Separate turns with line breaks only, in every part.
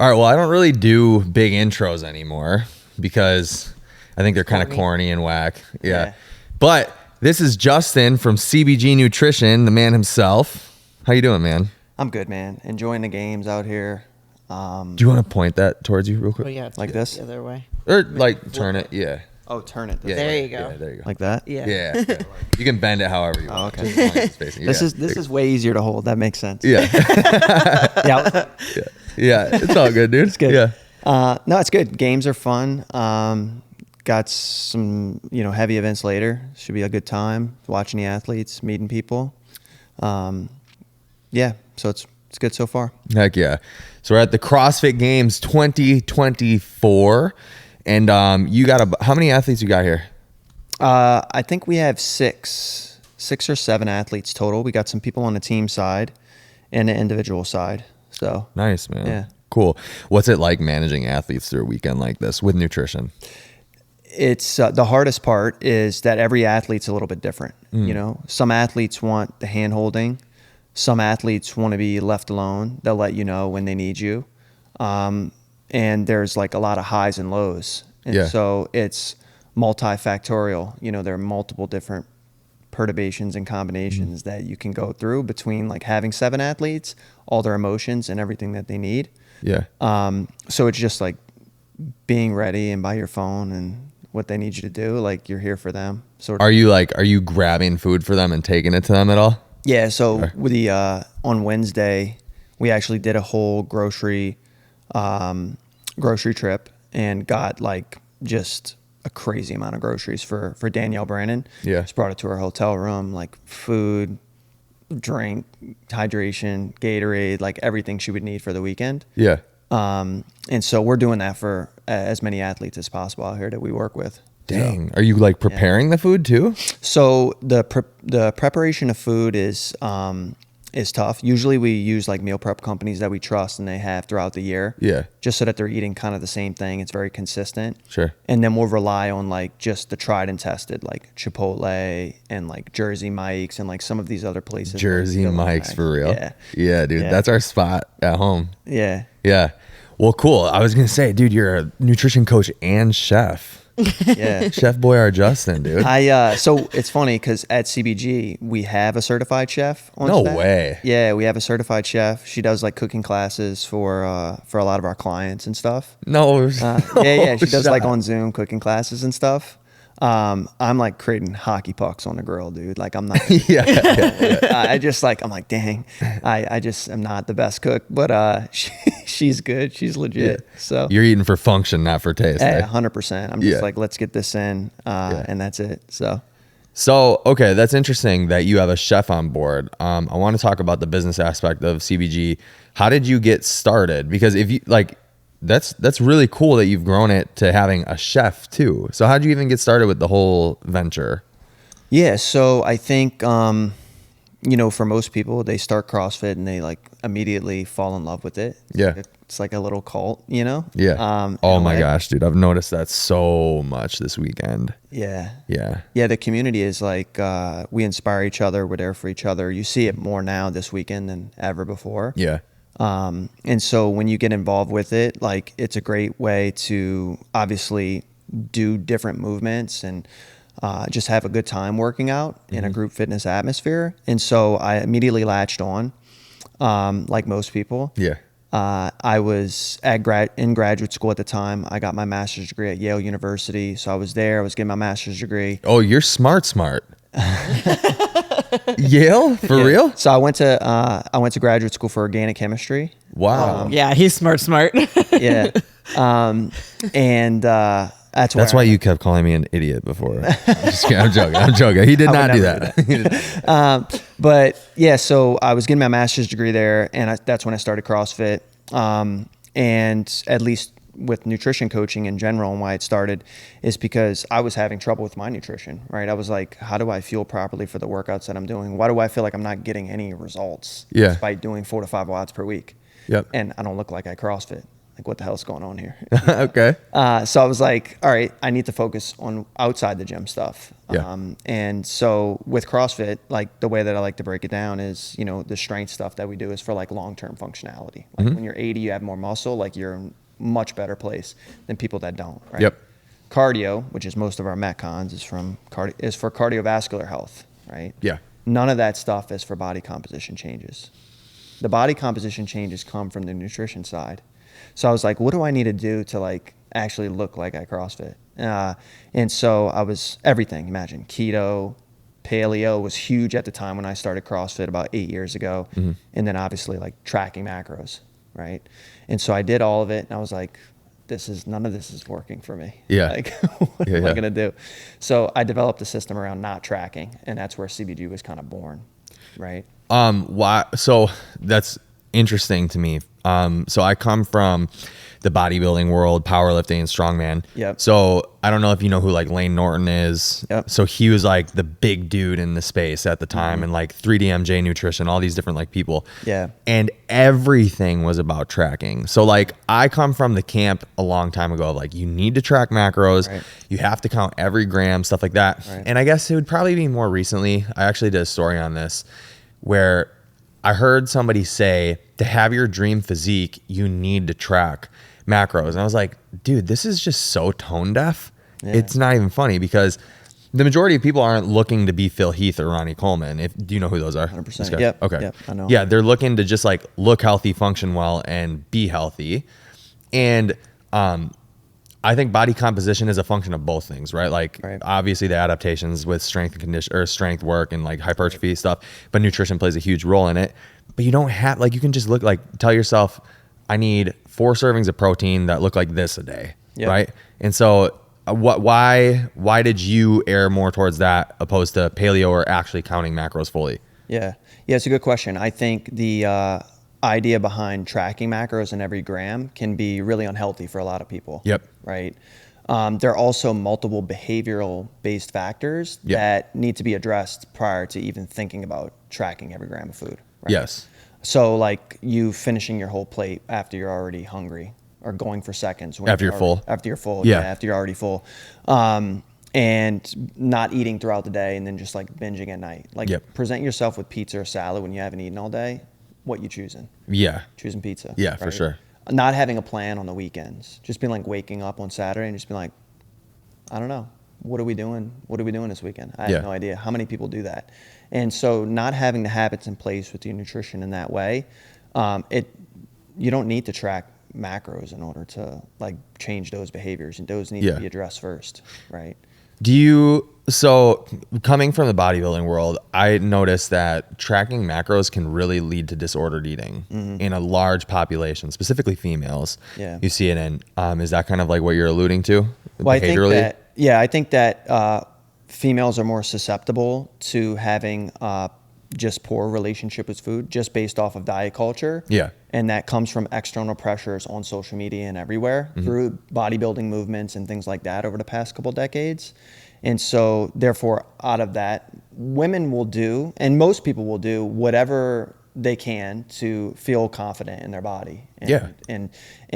All right. Well, I don't really do big intros anymore because I think they're kind of corny and whack. Yeah. But this is Justin from CBG Nutrition, the man himself. How you doing, man?
I'm good, man. Enjoying the games out here.
Do you want to point that towards you real quick?
Oh, yeah, it's
Like
good.
this?
The other way.
Or like turn it. Yeah.
Oh, turn it.
Yeah.
There you go.
Yeah, there you go.
Like that?
Yeah.
Yeah. You can bend it however you want.
okay.
Just as long as it's facing-
This
yeah.
is way easier to hold. That makes sense.
Yeah.
Yeah.
Yeah. It's all good, dude. It's
good.
Yeah.
No, it's good. Games are fun. Got some, heavy events later. Should be a good time watching the athletes, meeting people. Yeah. So it's good so far.
Heck yeah. So we're at the CrossFit Games 2024. And you got how many athletes you got here?
I think we have six or seven athletes total. We got some people on the team side and the individual side. So
Nice, man.
Yeah.
Cool. What's it like managing athletes through a weekend like this with nutrition?
it's the hardest part is that every athlete's a little bit different. Some athletes want the hand holding. Some athletes want to be left alone. They'll let you know when they need you. And there's like a lot of highs and lows. And so it's multifactorial. There are multiple different perturbations and combinations that you can go through between like having 7 athletes, all their emotions and everything that they need.
Yeah.
So it's just like being ready and by your phone and what they need you to do. Like you're here for them. Sort of.
Are you grabbing food for them and taking it to them at all?
Yeah. So with the, on Wednesday, we actually did a whole grocery trip and got like just a crazy amount of groceries for Danielle Brannon.
Yeah.
Just brought it to her hotel room, like food, drink, hydration, Gatorade, like everything she would need for the weekend.
Yeah.
And so we're doing that for as many athletes as possible out here that we work with.
Dang. Are you like preparing the food too?
So the preparation of food is tough. Usually we use like meal prep companies that we trust and they have throughout the year.
Yeah.
Just so that they're eating kind of the same thing. It's very consistent.
Sure.
And then we'll rely on like just the tried and tested, like Chipotle and like Jersey Mike's and like some of these other places.
Jersey Mike's for real.
Yeah.
Yeah, dude.
Yeah.
That's our spot at home.
Yeah.
Yeah. Well, cool. I was going to say, dude, you're a nutrition coach and chef.
Yeah.
Chef Boyard Justin, dude.
So it's funny because at CBG we have a certified chef on
No
staff.
way.
Yeah, we have a certified chef. She does like cooking classes for a lot of our clients and stuff.
No.
Yeah. She does like on Zoom cooking classes and stuff. I'm like creating hockey pucks on the grill, dude. Like I'm not.
Yeah.
I'm like, dang, I just am not the best cook, but she's good. She's legit.
Yeah.
So
You're eating for function, not for taste.
yeah,
eh?
100%. I'm just like, let's get this in, and that's it.
So, okay, that's interesting that you have a chef on board. I want to talk about the business aspect of CBG. How did you get started? Because if you like, that's really cool that you've grown it to having a chef too. So how did you even get started with the whole venture?
Yeah. So I think, for most people, they start CrossFit and they like immediately fall in love with it. It's like a little cult,
Yeah. Oh my gosh, dude. I've noticed that so much this weekend.
Yeah.
Yeah.
Yeah. The community is like, we inspire each other. We're there for each other. You see it more now this weekend than ever before.
Yeah.
And so when you get involved with it, like it's a great way to obviously do different movements and just have a good time working out in a group fitness atmosphere. And so I immediately latched on, like most people.
Yeah.
I was in graduate school at the time. I got my master's degree at Yale University. So I was there. I was getting my master's degree.
Oh, you're smart. Yale? For real?
So I went to graduate school for organic chemistry.
Wow.
Yeah, he's smart.
Yeah. And that's
why you kept calling me an idiot before. I'm joking. He did not do that.
But yeah, so I was getting my master's degree there, and that's when I started CrossFit. And at least with nutrition coaching in general, and why it started is because I was having trouble with my nutrition, right? I was like, how do I fuel properly for the workouts that I'm doing? Why do I feel like I'm not getting any results despite doing 4 to 5 watts per week?
Yep.
And I don't look like I CrossFit. Like, what the hell's going on here?
Okay.
So I was like, all right, I need to focus on outside the gym stuff.
Yeah.
And so with CrossFit, like the way that I like to break it down is, you know, the strength stuff that we do is for like long-term functionality. Like when you're 80, you have more muscle, like you're in a much better place than people that don't, right?
Yep.
Cardio, which is most of our Metcons, is for cardiovascular health, right?
Yeah.
None of that stuff is for body composition changes. The body composition changes come from the nutrition side. So I was like, what do I need to do to like actually look like I CrossFit? And so I was everything. Imagine keto, paleo was huge at the time when I started CrossFit about 8 years ago. And then obviously like tracking macros, right? And so I did all of it and I was like, none of this is working for me.
Yeah.
Like, what am I going to do? So I developed a system around not tracking, and that's where CBG was kind of born, right?
Why? So that's interesting to me. So I come from the bodybuilding world, powerlifting, strongman.
Yep.
So I don't know if you know who like Lane Norton is.
Yep.
So he was like the big dude in the space at the time, and like 3DMJ Nutrition, all these different like people.
Yeah.
And everything was about tracking. So like I come from the camp a long time ago of like, you need to track macros.
Right.
You have to count every gram, stuff like that.
Right.
And I guess it would probably be more recently. I actually did a story on this where I heard somebody say to have your dream physique, you need to track macros. And I was like, dude, this is just so tone deaf.
Yeah.
It's not even funny because the majority of people aren't looking to be Phil Heath or Ronnie Coleman. Do you know who those are?
100%.
Guys?
Yep.
Okay.
Yep, I know.
Yeah, they're looking to just like look healthy, function well, and be healthy. And I think body composition is a function of both things, right? Like obviously the adaptations with strength and condition or strength work and like hypertrophy stuff, but nutrition plays a huge role in it. But you don't have like, you can just look like, tell yourself, I need 4 servings of protein that look like this a day, right? And so why did you err more towards that opposed to paleo or actually counting macros fully?
Yeah, it's a good question. I think the idea behind tracking macros in every gram can be really unhealthy for a lot of people.
Yep.
Right. There are also multiple behavioral based factors that need to be addressed prior to even thinking about tracking every gram of food. Right?
Yes.
So like you finishing your whole plate after you're already hungry or going for seconds.
After you're full.
After you're full.
Yeah.
After you're already full. And not eating throughout the day and then just like binging at night. Like present yourself with pizza or salad when you haven't eaten all day. What you choosing?
Yeah.
Choosing pizza.
Yeah, for sure.
Not having a plan on the weekends. Just being like waking up on Saturday and just being like, I don't know. What are we doing? What are we doing this weekend? I have no idea. How many people do that? And so not having the habits in place with your nutrition in that way, you don't need to track macros in order to like change those behaviors, and those need to be addressed first, right?
So coming from the bodybuilding world, I noticed that tracking macros can really lead to disordered eating in a large population, specifically females.
Yeah.
You see it in, is that kind of like what you're alluding to
well,
behaviorally?
I think that females are more susceptible to having just poor relationship with food just based off of diet culture.
Yeah.
And that comes from external pressures on social media and everywhere through bodybuilding movements and things like that over the past couple decades. And so therefore out of that, women will do, and most people will do whatever they can to feel confident in their body and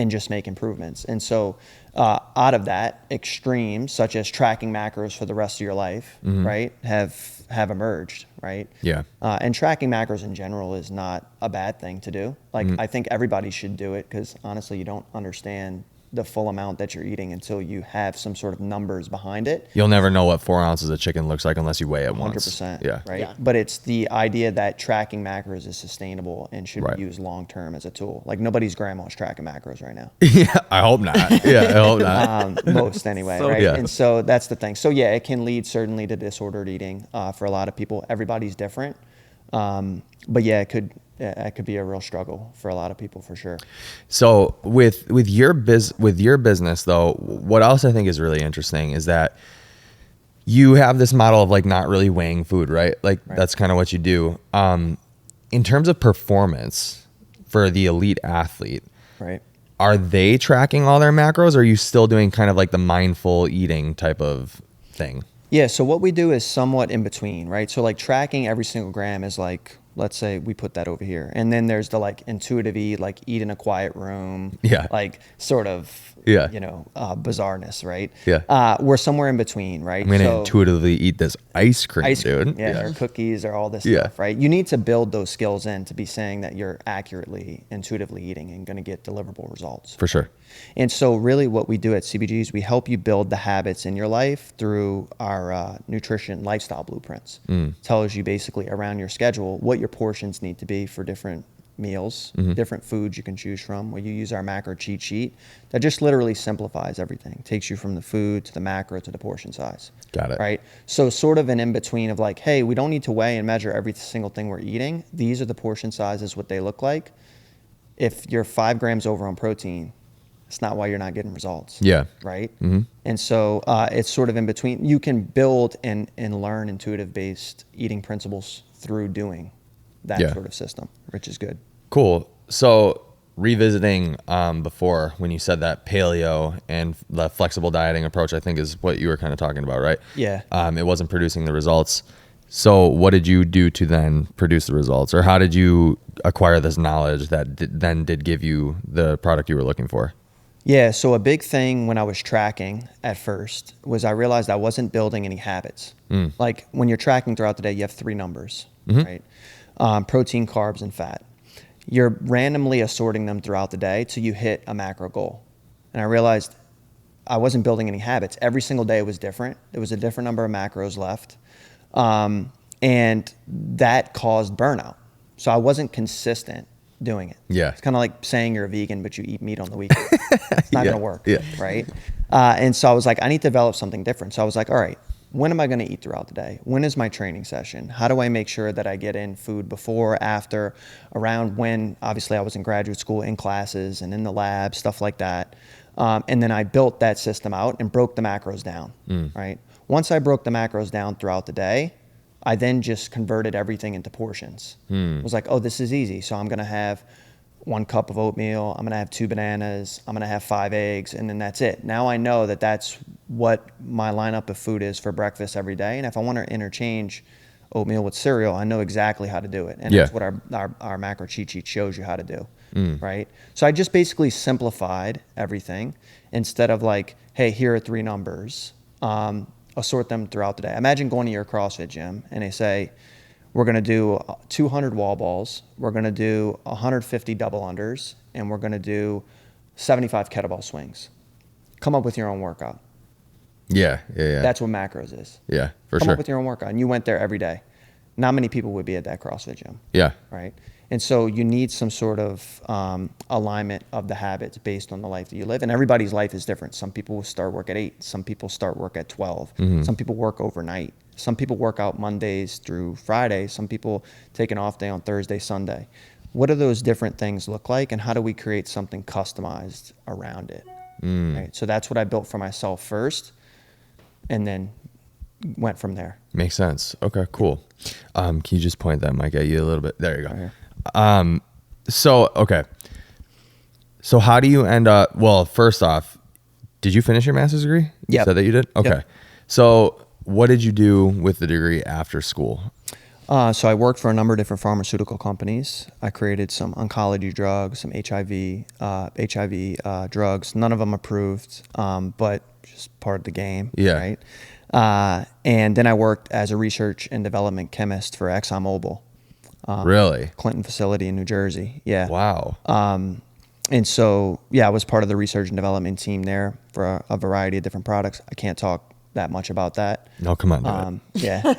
just make improvements. And so out of that, extremes such as tracking macros for the rest of your life, right, have emerged, right?
Yeah.
And tracking macros in general is not a bad thing to do. Like I think everybody should do it because honestly, you don't understand the full amount that you're eating until you have some sort of numbers behind it.
You'll never know what 4 ounces of chicken looks like unless you weigh it once.
100%.
Yeah.
Right. Yeah. But it's the idea that tracking macros is sustainable and should be used long term as a tool. Like nobody's grandma's tracking macros right now.
Yeah, I hope not. Yeah, I hope not.
Most anyway, right? Yeah. And so that's the thing. So yeah, it can lead certainly to disordered eating for a lot of people. Everybody's different. But yeah, it could be a real struggle for a lot of people for sure.
So with your business though, what else I think is really interesting is that you have this model of like not really weighing food, right? Like that's kind of what you do. In terms of performance for the elite athlete,
right?
Are they tracking all their macros or are you still doing kind of like the mindful eating type of thing?
Yeah, so what we do is somewhat in between, right? So like tracking every single gram is like let's say we put that over here. And then there's the like intuitive eat, like eat in a quiet room.
Yeah.
Like sort of,
Yeah.
bizarreness, right?
Yeah.
We're somewhere in between, right?
I'm gonna intuitively eat this ice cream, dude.
Yeah, or cookies or all this
Yeah.
stuff, right? You need to build those skills in to be saying that you're accurately, intuitively eating and going to get deliverable results.
For sure.
And so really what we do at CBG is we help you build the habits in your life through our nutrition lifestyle blueprints. Tells you basically around your schedule what your portions need to be for different meals, different foods you can choose from. Where you use our macro cheat sheet that just literally simplifies everything. Takes you from the food to the macro to the portion size.
Got it.
Right? So sort of an in-between of like, hey, we don't need to weigh and measure every single thing we're eating. These are the portion sizes, what they look like. If you're 5 grams over on protein, it's not why you're not getting results.
Yeah.
Right? And so it's sort of in between. You can build and learn intuitive-based eating principles through doing that sort of system, which is good.
Cool. So revisiting before when you said that paleo and the flexible dieting approach, I think is what you were kind of talking about, right?
Yeah.
It wasn't producing the results. So what did you do to then produce the results, or how did you acquire this knowledge that then did give you the product you were looking for?
Yeah, so a big thing when I was tracking at first was I realized I wasn't building any habits. Like when you're tracking throughout the day, you have 3 numbers, right? Protein, carbs, and fat. You're randomly assorting them throughout the day till you hit a macro goal. And I realized I wasn't building any habits. Every single day was different. There was a different number of macros left. And that caused burnout. So I wasn't consistent doing it.
Yeah.
It's kind of like saying you're a vegan, but you eat meat on the weekend. It's not going to work.
Yeah.
Right. And so I was like, I need to develop something different. So I was like, all right, when am I going to eat throughout the day? When is my training session? How do I make sure that I get in food before, after, around when? Obviously I was in graduate school, in classes and in the lab, stuff like that. And then I built that system out and broke the macros down. Right. Once I broke the macros down throughout the day, I then just converted everything into portions. It was like, oh, this is easy. So I'm going to have 1 cup of oatmeal. I'm going to have 2 bananas. I'm going to have 5 eggs. And then that's it. Now I know that that's what my lineup of food is for breakfast every day. And if I want to interchange oatmeal with cereal, I know exactly how to do it. And that's what our macro cheat sheet shows you how to do. Right. So I just basically simplified everything instead of like, hey, here are 3 numbers. Assort them throughout the day. Imagine going to your CrossFit gym and they say, we're going to do 200 wall balls, we're going to do 150 double unders, and we're going to do 75 kettlebell swings. Come up with your own workout.
Yeah.
That's what macros is.
Yeah, for
Come
sure.
up with your own workout. And you went there every day. Not many people would be at that CrossFit gym.
Yeah.
Right. And so you need some sort of alignment of the habits based on the life that you live. And everybody's life is different. Some people start work at 8. Some people start work at 12. Some people work overnight. Some people work out Mondays through Friday. Some people take an off day on Thursday, Sunday. What do those different things look like? And how do we create something customized around it? Right? So that's what I built for myself first. And then went from there.
Makes sense. Okay, cool. Can you just point that mic at you a little bit? There you go.
Right.
So how do you end up, well, first off, did you finish your master's degree? You
Yep.
said that you did? Okay.
Yep.
So what did you do with the degree after school?
So I worked for a number of different pharmaceutical companies. I created some oncology drugs, some HIV drugs, none of them approved, but just part of the game.
Yeah.
Right. And then I worked as a research and development chemist for ExxonMobil.
Really?
Clinton facility in New Jersey. Yeah.
Wow.
And so, I was part of the research and development team there for a variety of different products. I can't talk that much about that.
No, come on.
Yeah.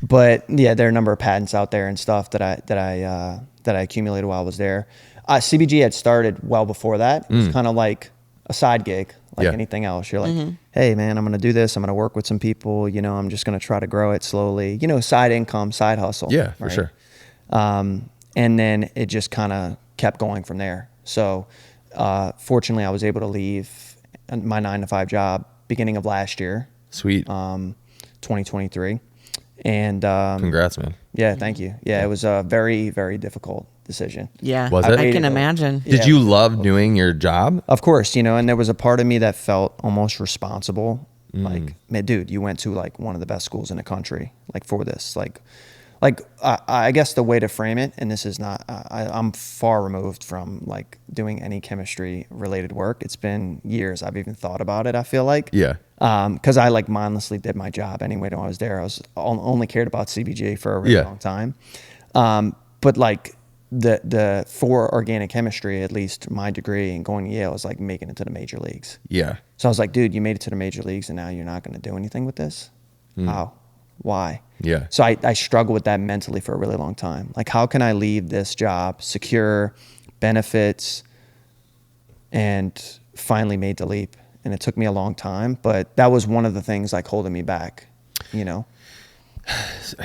But yeah, there are a number of patents out there and stuff that I accumulated while I was there. CBG had started well before that. It was kind of like a side gig, like anything else. You're like, hey man, I'm going to do this. I'm going to work with some people, I'm just going to try to grow it slowly, side income, side hustle.
Yeah, for
right?
sure.
And then it just kind of kept going from there. So, fortunately I was able to leave my 9-to-5 job beginning of last year.
Sweet.
2023. And,
Congrats, man.
yeah, thank you. Yeah, it was a very, very difficult decision.
Yeah,
Was it?
I can imagine.
Did you love doing your job?
Of course, and there was a part of me that felt almost responsible. Like, man, dude, you went to like one of the best schools in the country, like for this, like, like I guess the way to frame it, and this is not, I'm far removed from like doing any chemistry related work. It's been years I've even thought about it, I feel like.
Yeah.
Because I like mindlessly did my job anyway when I was there. I was only cared about CBG for a really long time. But like for organic chemistry, at least my degree and going to Yale is like making it to the major leagues.
Yeah.
So I was like, dude, you made it to the major leagues and now you're not going to do anything with this? How? Why?
Yeah.
So I struggled with that mentally for a really long time. Like, how can I leave this job, secure benefits, and finally made the leap? And it took me a long time, but that was one of the things like holding me back, you know?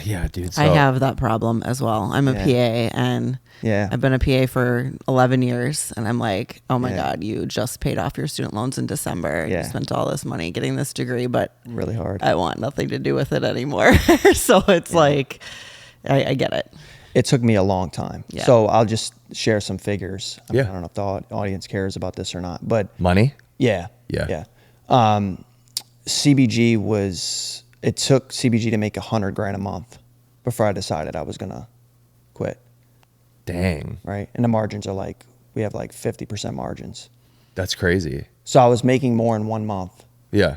Yeah, dude. So,
I have that problem as well. I'm a PA, and I've been a PA for 11 years, and I'm like, oh my God, you just paid off your student loans in December. You spent all this money getting this degree, but
really hard.
I want nothing to do with it anymore. So it's like, I get it.
It took me a long time.
Yeah.
So I'll just share some figures. I don't know if the audience cares about this or not, but
money?
Yeah. CBG was, it took CBG to make $100,000 a month before I decided I was going to quit.
Dang.
Right. And the margins are like, we have like 50% margins.
That's crazy.
So I was making more in 1 month.
Yeah.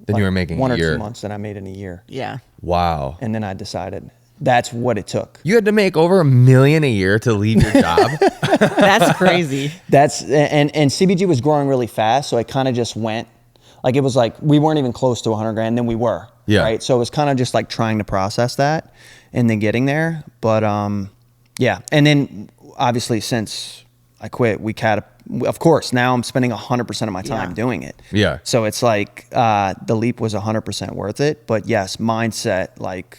Then
like
you were making
one
a
or
year.
2 months than I made in a year.
Yeah.
Wow.
And then I decided that's what it took.
You had to make over $1 million a year to leave your job.
That's crazy.
And CBG was growing really fast. So it kind of just went like, it was like, we weren't even close to $100,000, then we were.
Yeah.
Right. So it was kind of just like trying to process that and then getting there. But yeah. And then obviously since I quit, of course, now I'm spending 100% of my time doing it.
Yeah.
So it's like the leap was 100% worth it. But yes, mindset like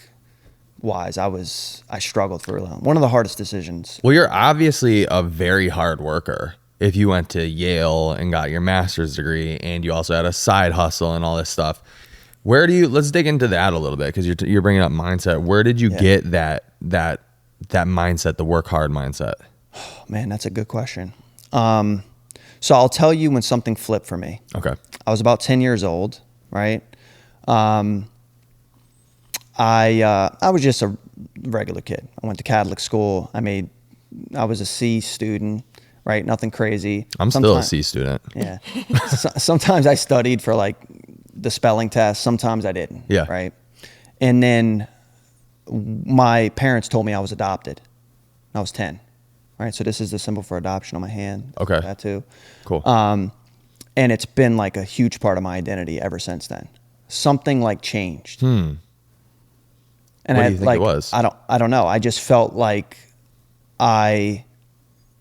wise, I struggled for one of the hardest decisions.
Well, you're obviously a very hard worker. If you went to Yale and got your master's degree and you also had a side hustle and all this stuff, let's dig into that a little bit, because you're bringing up mindset. Where did you get that mindset, the work hard mindset?
Oh, man, that's a good question. So I'll tell you when something flipped for me. Okay. I was about 10 years old, right? I was just a regular kid. I went to Catholic school. I was a C student, right? Nothing crazy.
I'm still a C student.
Yeah. Sometimes I studied for like the spelling test. Sometimes I didn't.
Yeah.
Right. And then my parents told me I was adopted. I was 10. Right. So this is the symbol for adoption on my hand.
Okay.
Tattoo.
Cool.
And it's been like a huge part of my identity ever since then. Something like changed. And
what do you think it was?
I don't know. I just felt like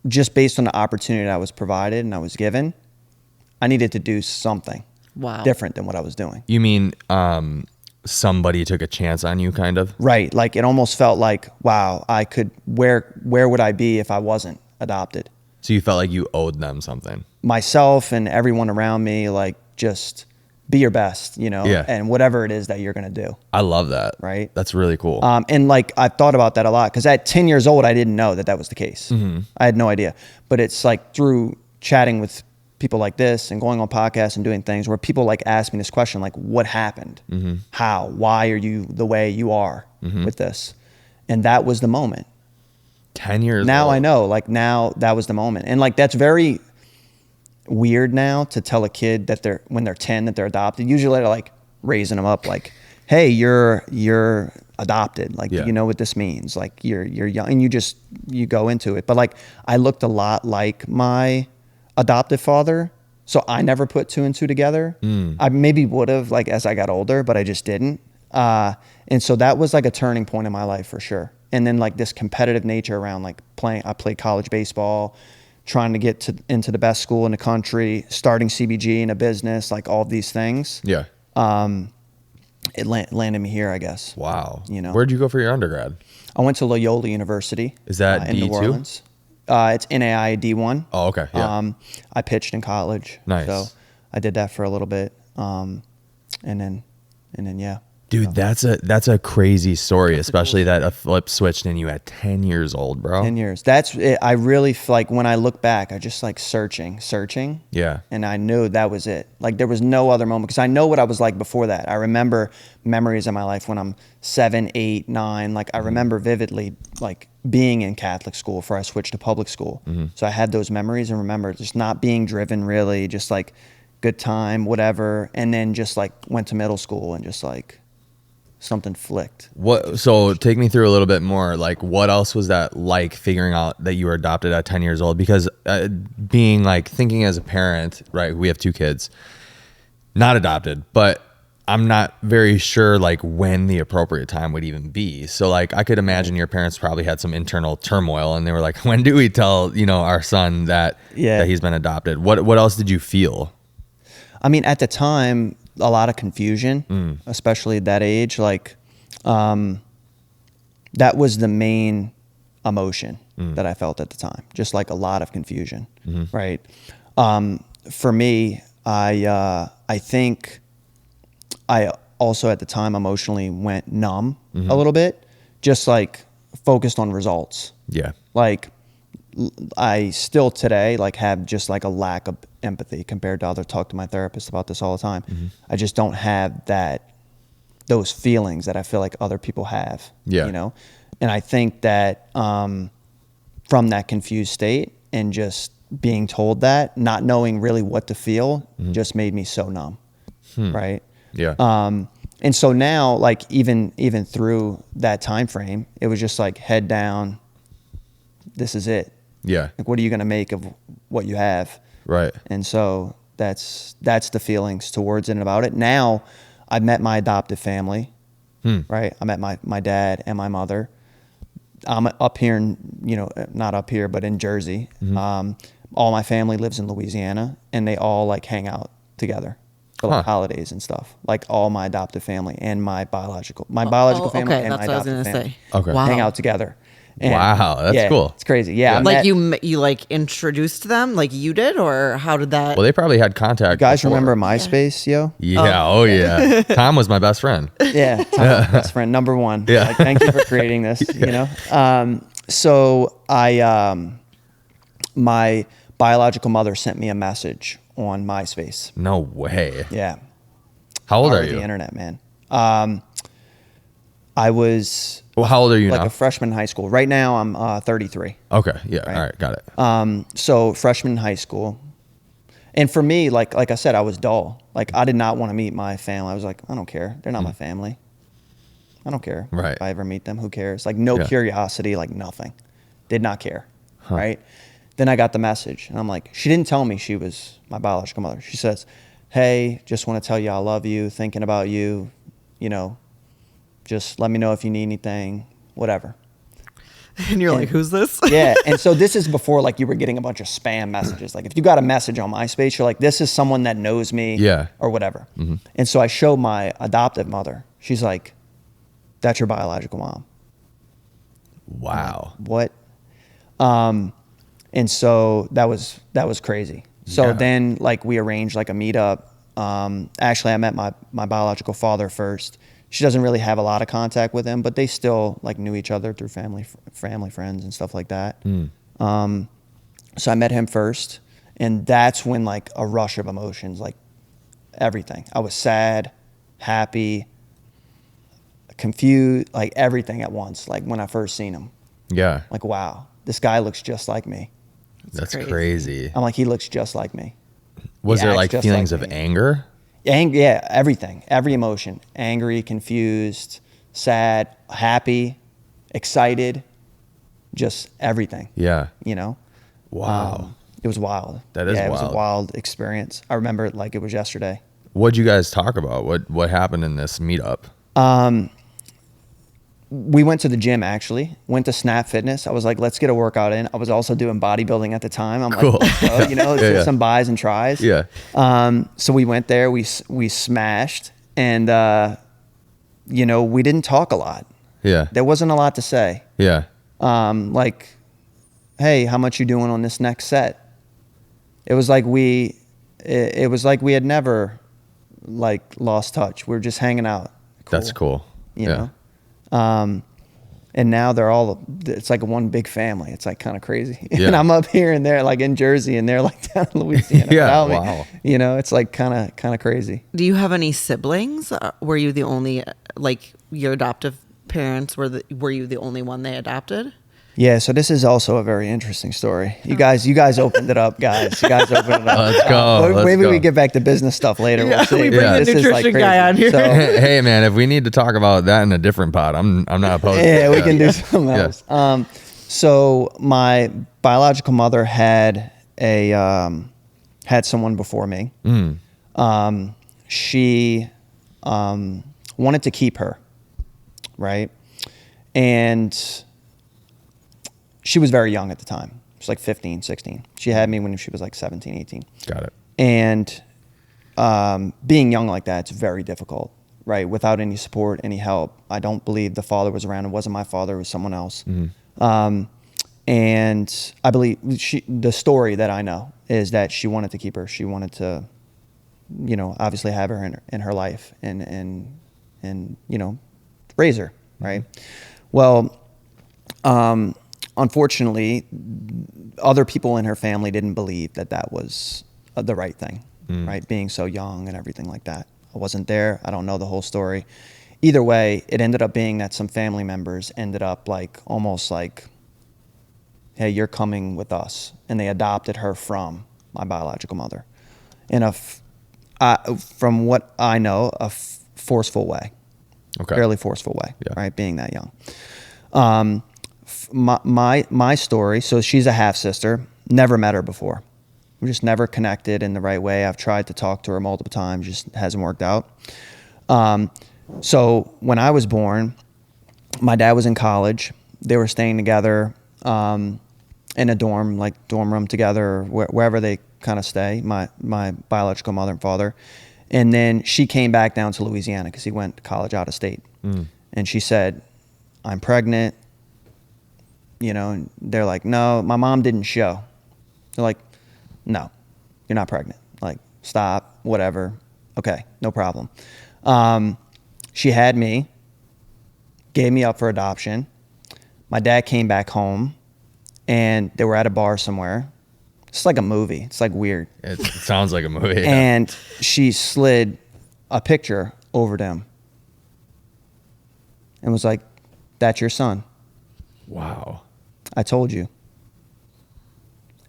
just based on the opportunity that I was provided and I was given, I needed to do something different than what I was doing.
You mean somebody took a chance on you, kind of?
Right. Like it almost felt like, wow, where would I be if I wasn't adopted?
So you felt like you owed them something?
Myself and everyone around me, like just be your best,
Yeah.
and whatever it is that you're going to do.
I love that.
Right.
That's really cool.
And like, I thought about that a lot because at 10 years old, I didn't know that was the case. Mm-hmm. I had no idea, but it's like through chatting with people like this and going on podcasts and doing things where people like ask me this question, like what happened? Mm-hmm. How, why are you the way you are with this? And that was the moment.
10 years
now
old.
I know, like now that was the moment. And like, that's very weird now to tell a kid that when they're 10 that they're adopted. Usually they're like raising them up like, hey, you're adopted. Like, you know what this means. Like you're young and you go into it. But like, I looked a lot like my adoptive father. So I never put 2 and 2 together. I maybe would have like as I got older, but I just didn't. And so that was like a turning point in my life for sure. And then like this competitive nature around like I played college baseball, trying to get into the best school in the country, starting CBG in a business, like all of these things. Yeah. It landed me here, I guess.
Wow. Where'd you go for your undergrad?
I went to Loyola University.
Is that
in
D2?
New Orleans. It's NAI D1.
Oh, okay. Yeah.
I pitched in college.
Nice.
So I did that for a little bit. And then yeah.
Dude, that's a crazy story, especially that a flip switched in you at 10 years old, bro.
10 years. That's it. I really like when I look back, I just like searching.
Yeah.
And I knew that was it. Like there was no other moment because I know what I was like before that. I remember memories of my life when I'm 7, 8, 9. Like I remember vividly like being in Catholic school before I switched to public school. So I had those memories and remember just not being driven really, just like good time, whatever. And then just like went to middle school and just like something flicked.
So take me through a little bit more. Like, what else was that like figuring out that you were adopted at 10 years old? Because being like thinking as a parent, right? We have 2 kids, not adopted, but I'm not very sure like when the appropriate time would even be. So like, I could imagine your parents probably had some internal turmoil and they were like, when do we tell, our son that he's been adopted? What else did you feel?
I mean, at the time, a lot of confusion, especially at that age. Like, that was the main emotion that I felt at the time. Just like a lot of confusion, right? For me, I think I also at the time emotionally went numb a little bit, just like focused on results.
Yeah.
Like I still today like have just like a lack of empathy compared to talk to my therapist about this all the time. I just don't have those feelings that I feel like other people have, and I think that, from that confused state and just being told that, not knowing really what to feel just made me so numb. Right.
Yeah.
And so now like even through that time frame, it was just like head down, this is it.
Yeah.
Like, what are you going to make of what you have?
Right.
And so that's the feelings towards it and about it. Now I've met my adoptive family, right? I met my dad and my mother. I'm up here not up here, but in Jersey. All my family lives in Louisiana and they all like hang out together for like holidays and stuff. Like all my adoptive family and my biological family and my adoptive family hang out together. And
wow, that's cool.
It's crazy. Yeah.
Like you like introduced them like you did, or how did that?
Well, they probably had contact.
You guys remember MySpace, yo?
Yeah. Oh yeah. Tom was my best friend.
Yeah. Tom's best friend, number one.
Yeah.
Like, thank you for creating this, So my biological mother sent me a message on MySpace.
No way.
Yeah.
How old are you?
The internet, man. I was
how old are you
like
now?
a freshman in high school. Right now I'm 33.
Okay. Yeah. Right. All right. Got it.
So freshman in high school. And for me, like I said, I was dull. Like I did not want to meet my family. I was like, I don't care. They're not my family. I don't care.
Right.
If I ever meet them, who cares? Like no curiosity, like nothing. Did not care. Right. Then I got the message and I'm like, she didn't tell me she was my biological mother. She says, hey, just want to tell you I love you, thinking about you, just let me know if you need anything, whatever.
And you're like, who's this?
Yeah. And so this is before like you were getting a bunch of spam messages. Like if you got a message on MySpace, you're like, this is someone that knows me or whatever. And so I show my adoptive mother. She's like, that's your biological mom.
Wow.
What? And so that was crazy. So then like we arranged like a meetup. Actually I met my biological father first. She doesn't really have a lot of contact with him, but they still like knew each other through family friends and stuff like that. So I met him first, and that's when like a rush of emotions, like everything. I was sad, happy, confused, like everything at once. Like when I first seen him. Yeah. Like, wow, this guy looks just like me.
That's crazy.
I'm like, he looks just like me.
Was there like feelings of anger?
Yeah, everything, every emotion, angry, confused, sad, happy, excited, just everything. Yeah. Wow. It was wild. That is wild. It was a wild experience. I remember it like it was yesterday.
What'd you guys talk about? What happened in this meetup?
We went to the gym, actually. Went to Snap Fitness. I was like, let's get a workout in. I was also doing bodybuilding at the time. I'm
cool.
Like, let's do some buys and tries.
Yeah.
So we went there. We smashed, and we didn't talk a lot. Yeah. There wasn't a lot to say. Yeah. Like, hey, how much you doing on this next set? It was like we had never like lost touch. We were just hanging out, cool.
That's cool.
You know? And now it's like one big family. It's like kind of crazy. And I'm up here and they're like in Jersey and they're like down in Louisiana.
Wow.
You know, it's like kind of crazy.
Do you have any siblings? Were you the only, like your adoptive parents, were you the only one they adopted?
Yeah, so this is also a very interesting story. You guys opened it up, guys. You guys opened it up.
Let's go.
Maybe we get back to business stuff later.
Yeah,
we'll see.
we bring the
This is,
nutrition
like,
guy on here.
So,
Hey man, if we need to talk about that in a different pod, I'm not opposed.
Yeah, we can do something else. So my biological mother had someone before me. She wanted to keep her, right? And she was very young at the time. She was like 15, 16. She had me when she was like 17, 18.
Got it.
And being young like that, it's very difficult, right? Without any support, any help. I don't believe the father was around. It wasn't my father. It was someone else. And I believe the story that I know is that she wanted to keep her. She wanted to, you know, obviously have her in her life and you know, raise her, right? Well, unfortunately, other people in her family didn't believe that was the right thing, right? Being so young and everything like that. I wasn't there. I don't know the whole story. Either way, it ended up being that some family members ended up like almost like, hey, you're coming with us. And they adopted her from my biological mother in from what I know, forceful way.
Okay.
Fairly forceful way, right? Being that young. My story, so she's a half sister, never met her before. We just never connected in the right way. I've tried to talk to her multiple times, just hasn't worked out. So when I was born, my dad was in college. They were staying together in a dorm, like dorm room together, wherever they kind of stay, my biological mother and father. And then she came back down to Louisiana because he went to college out of state. And she said, I'm pregnant. You know, and they're like, no, my mom didn't show. They're like, no, you're not pregnant. Like, stop, whatever. Okay, no problem. She had me, gave me up for adoption. My dad came back home, and they were at a bar somewhere. It's like a movie. It's like weird.
It sounds like a movie. Yeah.
And she slid a picture over to him and was like, that's your son.
Wow.
I told you.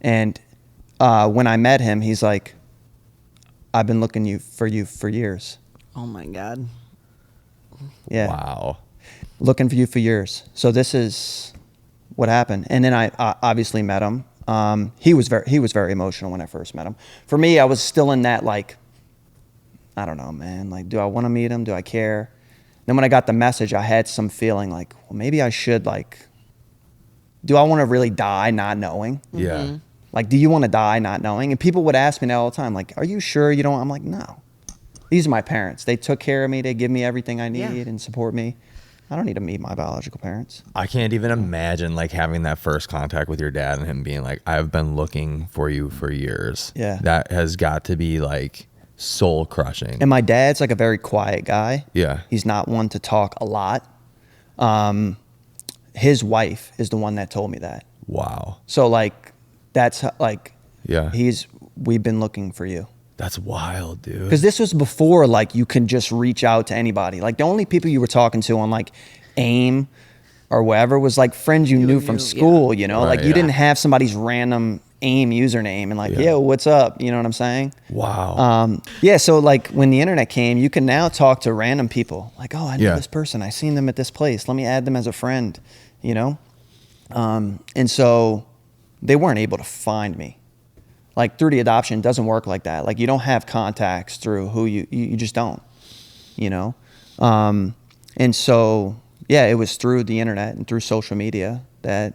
And when I met him, he's like, I've been looking for you for years.
Oh my God.
Yeah.
Wow.
Looking for you for years. So this is what happened. And then I obviously met him. He was very emotional when I first met him. For me, I was still in that, like, I don't know, man. Like, do I want to meet him? Do I care? Then when I got the message, I had some feeling like, well, maybe I should, like, do I want to really die not knowing?
Yeah.
Like, do you want to die not knowing? And people would ask me that all the time, like, are you sure you don't? I'm like, no. These are my parents. They took care of me. They give me everything I need and support me. I don't need to meet my biological parents.
I can't even imagine like having that first contact with your dad and him being like, I've been looking for you for years.
Yeah.
That has got to be like soul crushing.
And my dad's like a very quiet guy.
Yeah.
He's not one to talk a lot. His wife is the one that told me that.
Wow.
So like, that's like,
yeah,
we've been looking for you.
That's wild, dude.
Because this was before, like, you could just reach out to anybody. Like, the only people you were talking to on, like, AIM or whatever was, like, friends you knew from school, you know?
Right,
like, you didn't have somebody's random AIM username and, like, yo, what's up? You know what I'm saying?
Wow.
Yeah, so, like, when the internet came, you can now talk to random people. Like, oh, I know this person. I seen them at this place. Let me add them as a friend, you know? And so they weren't able to find me. Like, through the adoption, it doesn't work like that. Like, you don't have contacts through who you just don't, you know? And so, yeah, it was through the internet and through social media that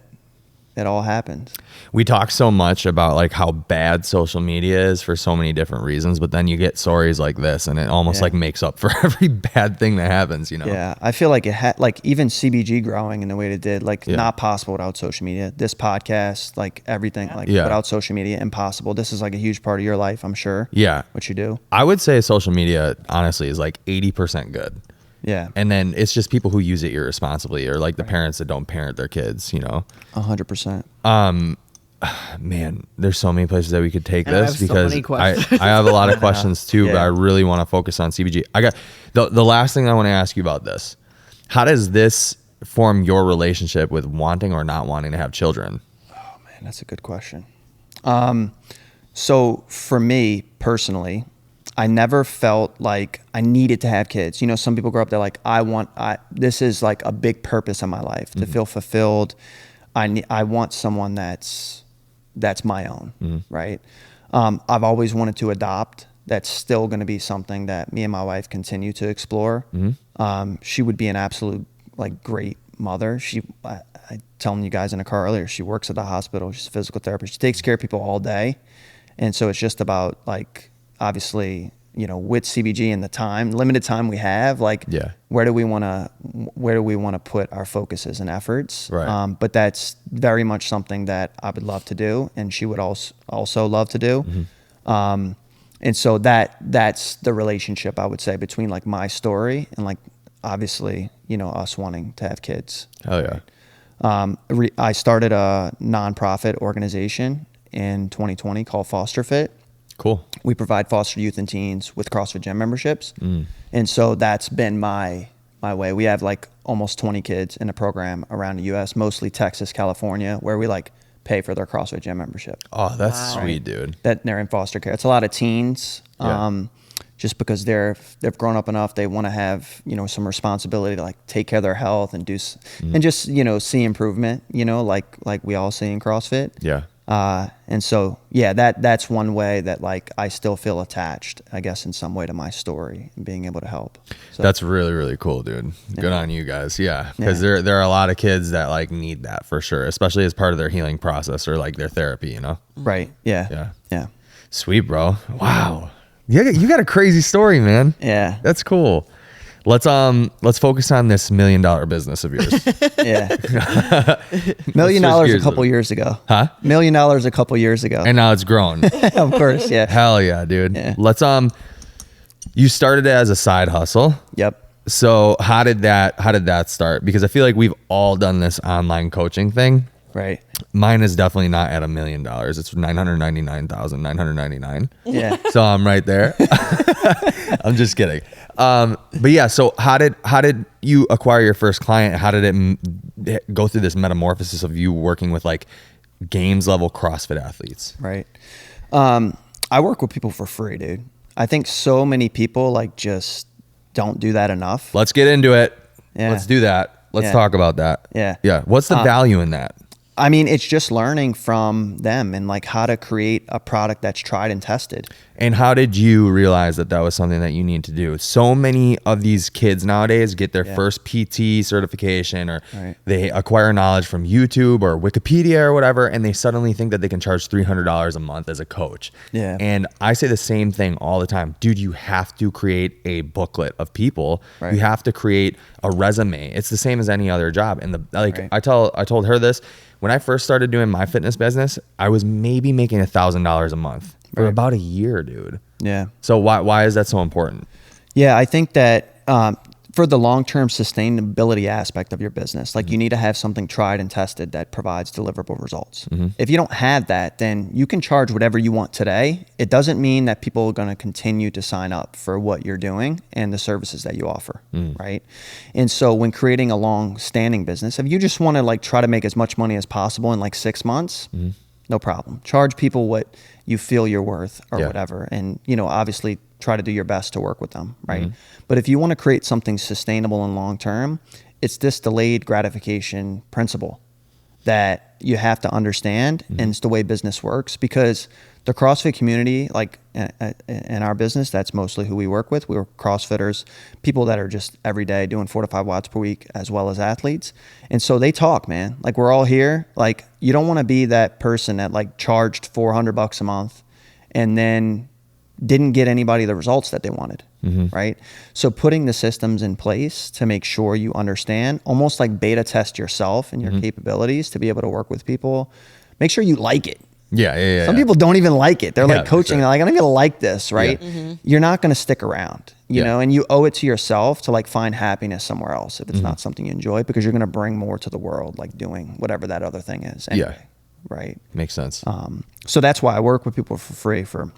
it all happened.
We talk so much about like how bad social media is for so many different reasons, but then you get stories like this and it almost like makes up for every bad thing that happens, you know?
Yeah, I feel like it had, like, even CBG growing in the way it did, like, not possible without social media. This podcast, like, everything, like, without social media, impossible. This is like a huge part of your life, I'm sure.
Yeah.
What you do.
I would say social media, honestly, is like 80% good.
Yeah.
And then it's just people who use it irresponsibly, or like the parents that don't parent their kids,
100%.
Man, there's so many places that we could take this,
because
I have a lot of questions too, but I really want to focus on CBG. I got the last thing I want to ask you about this. How does this form your relationship with wanting or not wanting to have children?
Oh man, that's a good question. So for me personally, I never felt like I needed to have kids. Some people grow up, they're like, this is like a big purpose in my life to feel fulfilled. I want someone that's my own, right? I've always wanted to adopt. That's still going to be something that me and my wife continue to explore. She would be an absolute great mother. I telling you guys in a car earlier, she works at the hospital. She's a physical therapist. She takes care of people all day. And so it's just about obviously, with CBG and the limited time we have, where do we want to put our focuses and efforts?
Right.
But that's very much something that I would love to do, and she would also love to do. And so that's the relationship, I would say, between my story and obviously, us wanting to have kids.
Hell yeah.
I started a nonprofit organization in 2020 called Foster Fit.
Cool.
We provide foster youth and teens with CrossFit gym memberships. And so that's been my way. We have almost 20 kids in a program around the US, mostly Texas, California, where we pay for their CrossFit gym membership.
Oh, that's sweet, dude.
That they're in foster care. It's a lot of teens. Just because they've grown up enough, they want to have some responsibility to take care of their health and do and just see improvement. Like we all see in CrossFit.
Yeah.
And so that's one way that I still feel attached, I guess, in some way to my story and being able to help. So
that's really, really cool, dude. Good on you guys. Yeah, because there are a lot of kids that need that for sure, especially as part of their healing process or their therapy.
Right. Yeah.
Sweet, bro. Wow. You got a crazy story, man.
Yeah.
That's cool. Let's focus on this $1 million business of yours.
Yeah. $1 million a couple years ago.
Huh?
$1 million a couple years ago.
And now it's grown.
Of course, yeah.
Hell yeah, dude.
Yeah.
Let's you started it as a side hustle.
Yep.
So how did that start? Because I feel like we've all done this online coaching thing.
Right.
Mine is definitely not at $1 million. It's 999,999.
Yeah.
So I'm right there. I'm just kidding. But yeah, so how did you acquire your first client? How did it go through this metamorphosis of you working with games level CrossFit athletes?
Right. I work with people for free, dude. I think so many people just don't do that enough.
Let's get into it.
Yeah.
Let's do that. Let's talk about that.
Yeah.
Yeah. What's the value in that?
I mean, it's just learning from them and how to create a product that's tried and tested.
And how did you realize that was something that you need to do? So many of these kids nowadays get their first PT certification, or they acquire knowledge from YouTube or Wikipedia or whatever, and they suddenly think that they can charge $300 a month as a coach.
Yeah.
And I say the same thing all the time. Dude, you have to create a booklet of people. Right. You have to create a resume. It's the same as any other job. And I told her this. When I first started doing my fitness business, I was maybe making $1,000 a month for about a year, dude.
Yeah.
So why is that so important?
Yeah, I think that for the long-term sustainability aspect of your business, you need to have something tried and tested that provides deliverable results. If you don't have that, then you can charge whatever you want today. It doesn't mean that people are going to continue to sign up for what you're doing and the services that you offer, right? And so when creating a long-standing business, if you just want to try to make as much money as possible in 6 months, no problem. Charge people what you feel you're worth or whatever. And, obviously try to do your best to work with them, right? But if you want to create something sustainable and long-term, it's this delayed gratification principle that you have to understand. And it's the way business works, because the CrossFit community, in our business, that's mostly who we work with. We're CrossFitters, people that are just every day doing 4 to 5 watts per week, as well as athletes. And so they talk, man, we're all here. You don't want to be that person that charged $400 a month and then didn't get anybody the results that they wanted, right? So putting the systems in place to make sure you understand, almost beta test yourself and your capabilities to be able to work with people. Make sure you like it.
Yeah.
Some people don't even like it. They're coaching, sure. They're I don't even like this, right? Yeah. You're not going to stick around. you know, and you owe it to yourself to like find happiness somewhere else if it's not something you enjoy, because you're going to bring more to the world, like doing whatever that other thing is anyway.
Yeah.
Right.
Makes sense.
So that's why I work with people for free for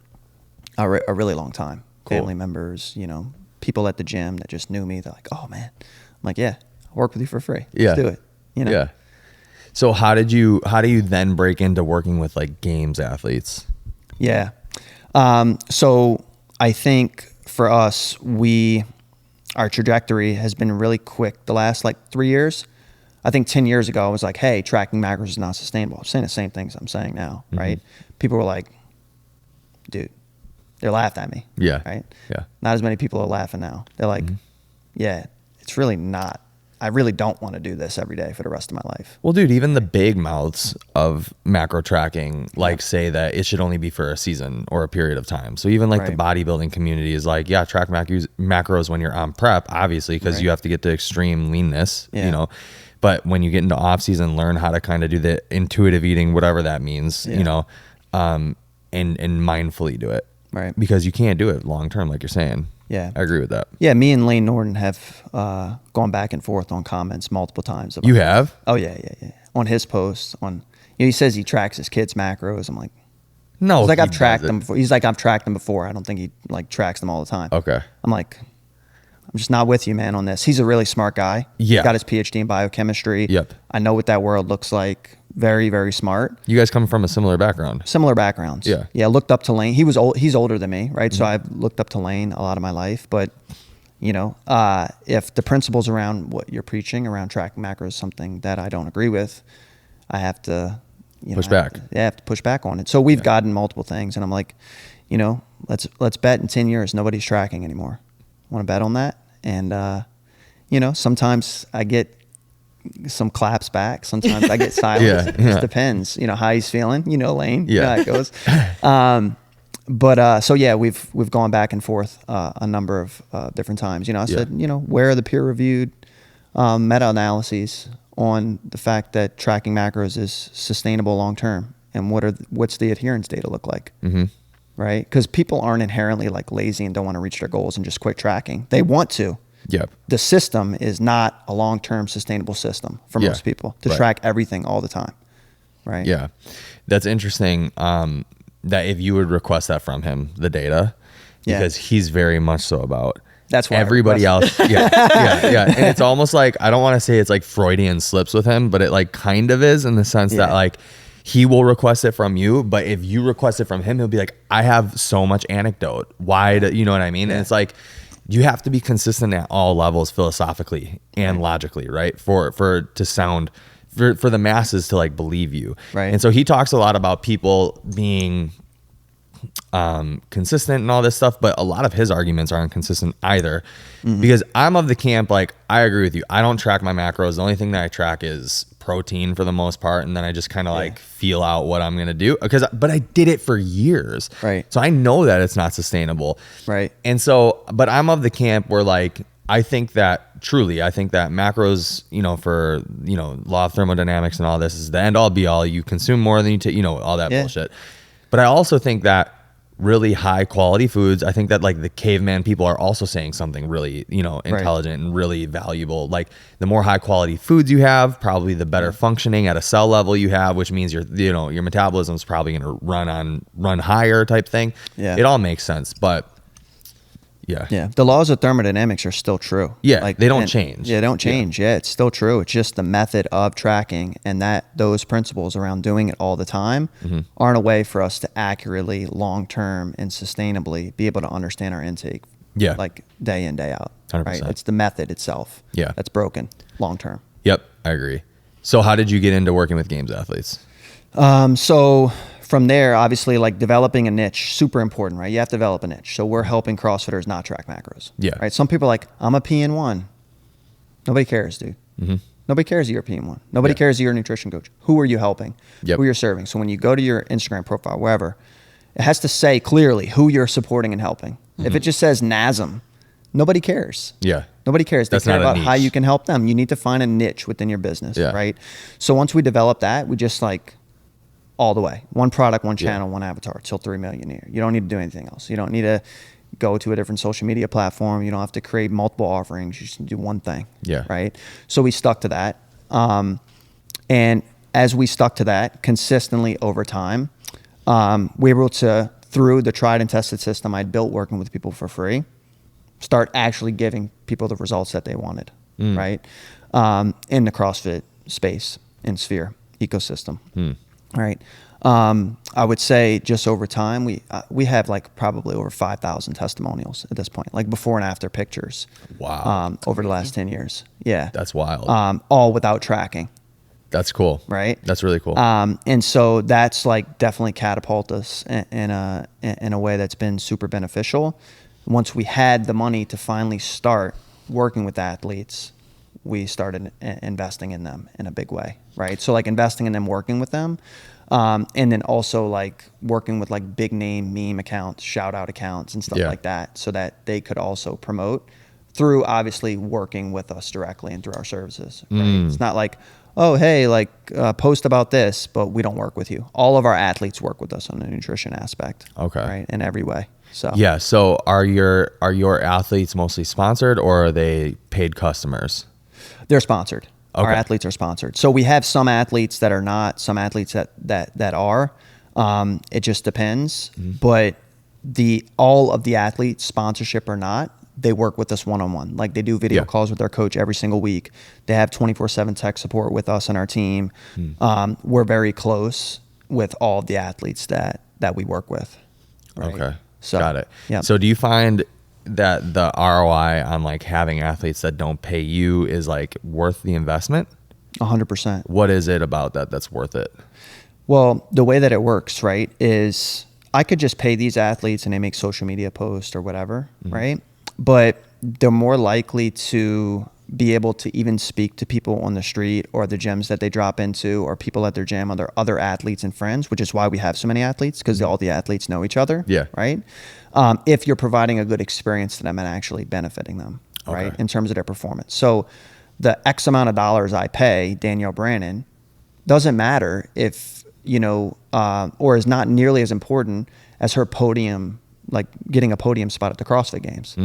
a really long time.
Cool.
Family members, you know, people at the gym that just knew me. They're like, oh man. I'm like, yeah, I'll work with you for free. Let's do it. You know?
Yeah. So how do you then break into working with like games athletes?
Yeah. So I think for us, our trajectory has been really quick the last like 3 years. I think 10 years ago, I was like, hey, tracking macros is not sustainable. I'm saying the same things I'm saying now, right? People were like, dude, they laughed at me.
Yeah.
Right?
Yeah.
Not as many people are laughing now. They're like, yeah, it's really not. I really don't want to do this every day for the rest of my life.
Well, dude, even the big mouths of macro tracking like say that it should only be for a season or a period of time. So even like the bodybuilding community is like, yeah, track macros when you're on prep, obviously, because you have to get to extreme leanness, you know. But when you get into off season, learn how to kind of do the intuitive eating, whatever that means, you know, and mindfully do it.
Right.
Because you can't do it long term, like you're saying.
Yeah.
I agree with that.
Yeah, me and Lane Norton have gone back and forth on comments multiple times.
You have?
Oh, yeah. On his posts, he says he tracks his kids' macros. I'm like,
no.
He's like, I've tracked them before. He's like, I've tracked them before. I don't think he like tracks them all the time.
Okay.
I'm like, I'm just not with you, man, on this. He's a really smart guy.
Yeah.
He got his PhD in biochemistry.
Yep.
I know what that world looks like. Very, very smart.
You guys come from a similar background.
Similar backgrounds.
Yeah.
Yeah. Looked up to Lane. He's older than me, right? So I've looked up to Lane a lot of my life. But, you know, if the principles around what you're preaching around tracking macros is something that I don't agree with, I have to
push back.
I have to push back on it. So we've gotten multiple things, and I'm like, you know, let's bet in 10 years nobody's tracking anymore. Want to bet on that? And you know, sometimes I get some claps back. Sometimes I get silence. It just depends, you know, how he's feeling. You know, Lane. You know how it goes. But so yeah, we've gone back and forth a number of different times. You know, I said, you know, where are the peer-reviewed meta-analyses on the fact that tracking macros is sustainable long-term, and what's the adherence data look like? Right? Because people aren't inherently like lazy and don't want to reach their goals and just quit tracking. They want to.
Yep.
The system is not a long-term sustainable system for most people to track everything all the time. Right.
Yeah. That's interesting. That if you would request that from him, the data, because he's very much so about
that's why
everybody else. Yeah. And it's almost like, I don't want to say it's like Freudian slips with him, but it like kind of is, in the sense that like he will request it from you, but if you request it from him, he'll be like, I have so much anecdote. Why do you know what I mean? And it's like, you have to be consistent at all levels, philosophically and logically, right? For to sound, for the masses to like believe you.
Right.
And so he talks a lot about people being consistent and all this stuff, but a lot of his arguments aren't consistent either. Because I'm of the camp, like, I agree with you. I don't track my macros. The only thing that I track is protein for the most part, and then I just kind of like feel out what I'm gonna do, but I did it for years,
right? So
I know that it's not sustainable,
right?
And so, but I'm of the camp where like I think that macros, you know, for, you know, law of thermodynamics and all this is the end all be all. You consume more than you take, you know, all that bullshit. But I also think that really high quality foods, I think that like the caveman people are also saying something really, you know, intelligent and really valuable. Like the more high quality foods you have, probably the better functioning at a cell level you have, which means your metabolism is probably going to run higher type thing. Yeah. It all makes sense. But yeah.
The laws of thermodynamics are still true.
Yeah. Like, they don't change.
Yeah, they don't change. Yeah, it's still true. It's just the method of tracking, and those principles around doing it all the time aren't a way for us to accurately, long-term, and sustainably be able to understand our intake. Yeah. Like day in, day out.
100%.
Right? It's the method itself.
Yeah.
That's broken long-term.
Yep. I agree. So how did you get into working with games athletes?
So from there, obviously, like developing a niche, super important, right? You have to develop a niche. So we're helping CrossFitters not track macros.
Yeah.
Right. Some people are like, I'm a PN1. Nobody cares, dude. Nobody cares that you're a PN1. Nobody cares that you're a nutrition coach. Who are you helping? Who you're serving? So when you go to your Instagram profile, wherever, it has to say clearly who you're supporting and helping. If it just says NASM, nobody cares.
Yeah.
Nobody cares. They care about how you can help them. You need to find a niche within your business, right? So once we develop that, we just like all the way. One product, one channel, one avatar, till 3 million a year. You don't need to do anything else. You don't need to go to a different social media platform. You don't have to create multiple offerings. You just do one thing.
Yeah.
Right. So we stuck to that. And as we stuck to that consistently over time, we were able to, through the tried and tested system I'd built working with people for free, start actually giving people the results that they wanted, right? In the CrossFit space and sphere ecosystem, right? I would say just over time, we have like probably over 5,000 testimonials at this point, like before and after pictures.
Wow.
Over the last 10 years. Yeah.
That's wild.
All without tracking.
That's cool.
Right.
That's really cool.
And so that's like definitely catapulted us in a way that's been super beneficial. Once we had the money to finally start working with athletes, we started investing in them in a big way. Right. So like investing in them, working with them. And then also like working with like big name meme accounts, shout out accounts and stuff like that, so that they could also promote through obviously working with us directly and through our services. Right? It's not like, oh, hey, like post about this, but we don't work with you. All of our athletes work with us on the nutrition aspect.
Okay.
Right. In every way. So
yeah. So are your athletes mostly sponsored, or are they paid customers?
They're sponsored.
Okay.
Our athletes are sponsored. So we have some athletes that are not, some athletes that are. It just depends. But all of the athletes, sponsorship or not, they work with us one-on-one. Like they do video calls with their coach every single week. They have 24/7 tech support with us and our team. We're very close with all of the athletes that we work with. Right? Okay.
So, got it. Yeah. So do you find that the ROI on like having athletes that don't pay you is like worth the investment?
100%.
What is it about that that's worth it?
Well, the way that it works, right, is I could just pay these athletes and they make social media posts or whatever, right? But they're more likely to be able to even speak to people on the street or the gyms that they drop into or people at their gym, other athletes and friends, which is why we have so many athletes, because all the athletes know each other.
Yeah.
Right. If you're providing a good experience to them and actually benefiting them, right, in terms of their performance. So the X amount of dollars I pay Danielle Brannon doesn't matter if, or is not nearly as important as her podium, like getting a podium spot at the CrossFit Games.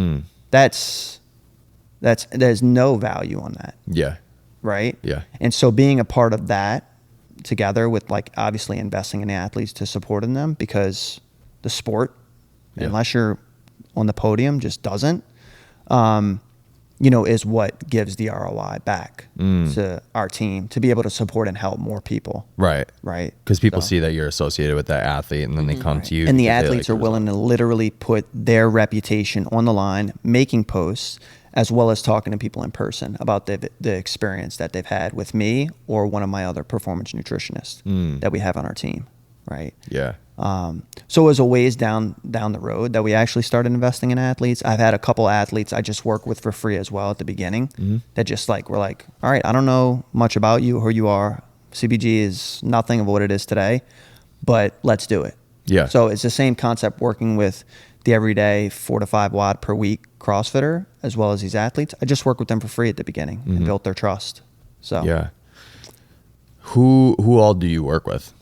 There's no value on that. Yeah. Right? Yeah. And so being a part of that together with like obviously investing in the athletes to support in them, because the sport, unless you're on the podium, just doesn't, is what gives the ROI back to our team to be able to support and help more people. Right. Right.
Because people see that you're associated with that athlete and then they come to you.
And the athletes are willing to literally put their reputation on the line, making posts, as well as talking to people in person about the experience that they've had with me or one of my other performance nutritionists that we have on our team. Right. Yeah. So it was a ways down the road that we actually started investing in athletes. I've had a couple athletes I just work with for free as well at the beginning that just like, were like, all right, I don't know much about you, who you are. CBG is nothing of what it is today, but let's do it. Yeah. So it's the same concept working with the everyday 4 to 5 watt per week CrossFitter, as well as these athletes. I just worked with them for free at the beginning and built their trust. So
yeah. Who all do you work with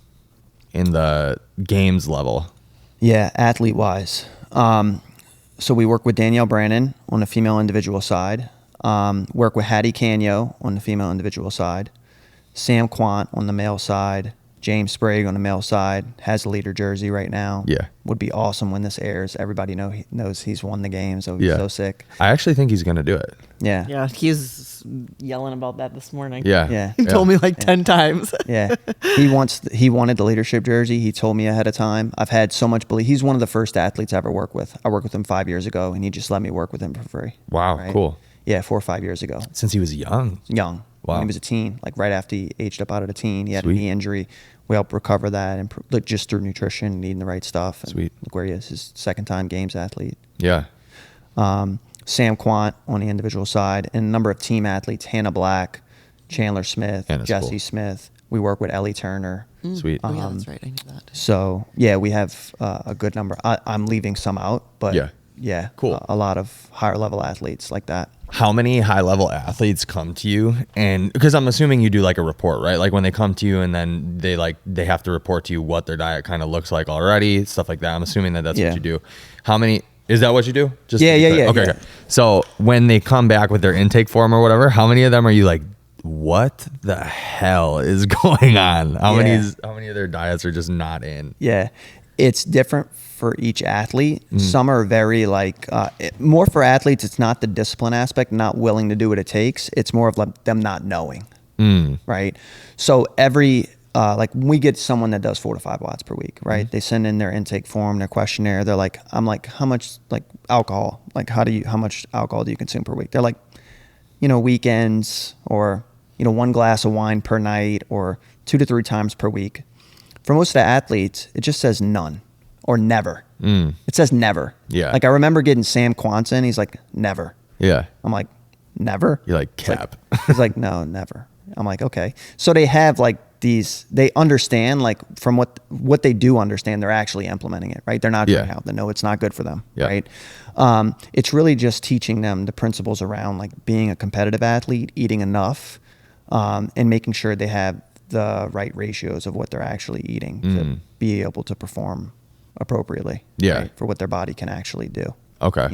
in the games level?
Yeah, athlete wise. So we work with Danielle Brannon on the female individual side. Work with Hattie Canyo on the female individual side. Sam Quant on the male side. James Sprague on the male side has a leader jersey right now. Yeah. Would be awesome when this airs. Everybody knows he's won the game, so he's so sick.
I actually think he's going to do it.
Yeah. Yeah, he's yelling about that this morning.
Yeah.
Yeah.
He told me like 10 times.
Yeah. He wanted the leadership jersey. He told me ahead of time. I've had so much belief. He's one of the first athletes I ever worked with. I worked with him 5 years ago, and he just let me work with him for free.
Wow,
right?
Cool.
Yeah, 4 or 5 years ago.
Since he was young.
Young.
Wow.
When he was a teen, like right after he aged up out of the teen, he had a knee injury. We helped recover that and just through nutrition and eating the right stuff. And
Sweet.
Look where he is, his second-time games athlete.
Yeah.
Sam Quant on the individual side, and a number of team athletes, Hannah Black, Chandler Smith, Jesse Smith. We work with Ellie Turner.
Sweet.
Oh, yeah, that's right. I knew that.
So, yeah, we have a good number. I'm leaving some out, but yeah,
cool.
A lot of higher-level athletes like that.
How many high-level athletes come to you? And because I'm assuming you do like a report, right? Like when they come to you and then they have to report to you what their diet kind of looks like already, stuff like that. I'm assuming that's what you do. How many Is that what you do? Just
Yeah.
Okay. So when they come back with their intake form or whatever, how many of them are you like, what the hell is going on? How many of their diets are just not in?
Yeah. It's different for each athlete. Some are very like, more for athletes, it's not the discipline aspect, not willing to do what it takes. It's more of like them not knowing. Right. So like we get someone that does 4 to 5 watts per week, right? They send in their intake form, their questionnaire. They're like, I'm like, how much like alcohol, like how much alcohol do you consume per week? They're like, weekends or, 1 glass of wine per night or 2 to 3 times per week. For most of the athletes, it just says none or never. It says never.
Yeah.
Like I remember getting Sam Quanson. He's like, never.
Yeah.
I'm like, never?
You're like, cap.
He's like, no, never. I'm like, okay. So they have like they understand, like from what they do understand, they're actually implementing it, right? They're not going out. They know it's not good for them, right? It's really just teaching them the principles around like being a competitive athlete, eating enough, and making sure they have the right ratios of what they're actually eating to be able to perform appropriately, right, for what their body can actually do.
Okay.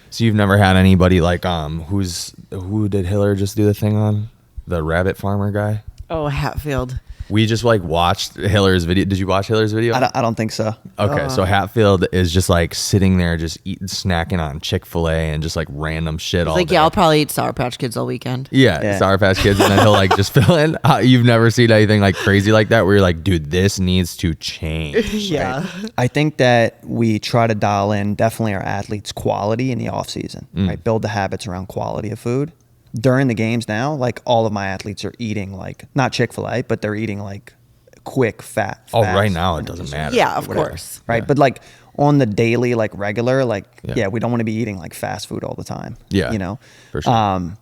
So you've never had anybody like who did Hiller just do the thing on? The rabbit farmer guy?
Oh, Hatfield.
We just like watched Hiller's video. Did you watch Hiller's video?
I don't think so.
Okay, so Hatfield is just like sitting there, just eating, snacking on Chick-fil-A and just like random shit all
like,
day.
yeah, I'll probably eat Sour Patch Kids all weekend.
Yeah, Sour Patch Kids, and then he'll like just fill in. You've never seen anything like crazy like that where you're like, dude, this needs to change.
Yeah.
Right? I think that we try to dial in definitely our athletes' quality in the off season, right? Build the habits around quality of food. During the games now, like all of my athletes are eating like not Chick-fil-A, but they're eating like quick fast.
Right now it doesn't matter.
Yeah, of course.
Right. But like on the daily, like regular, like, we don't want to be eating like fast food all the time.
Yeah. For sure.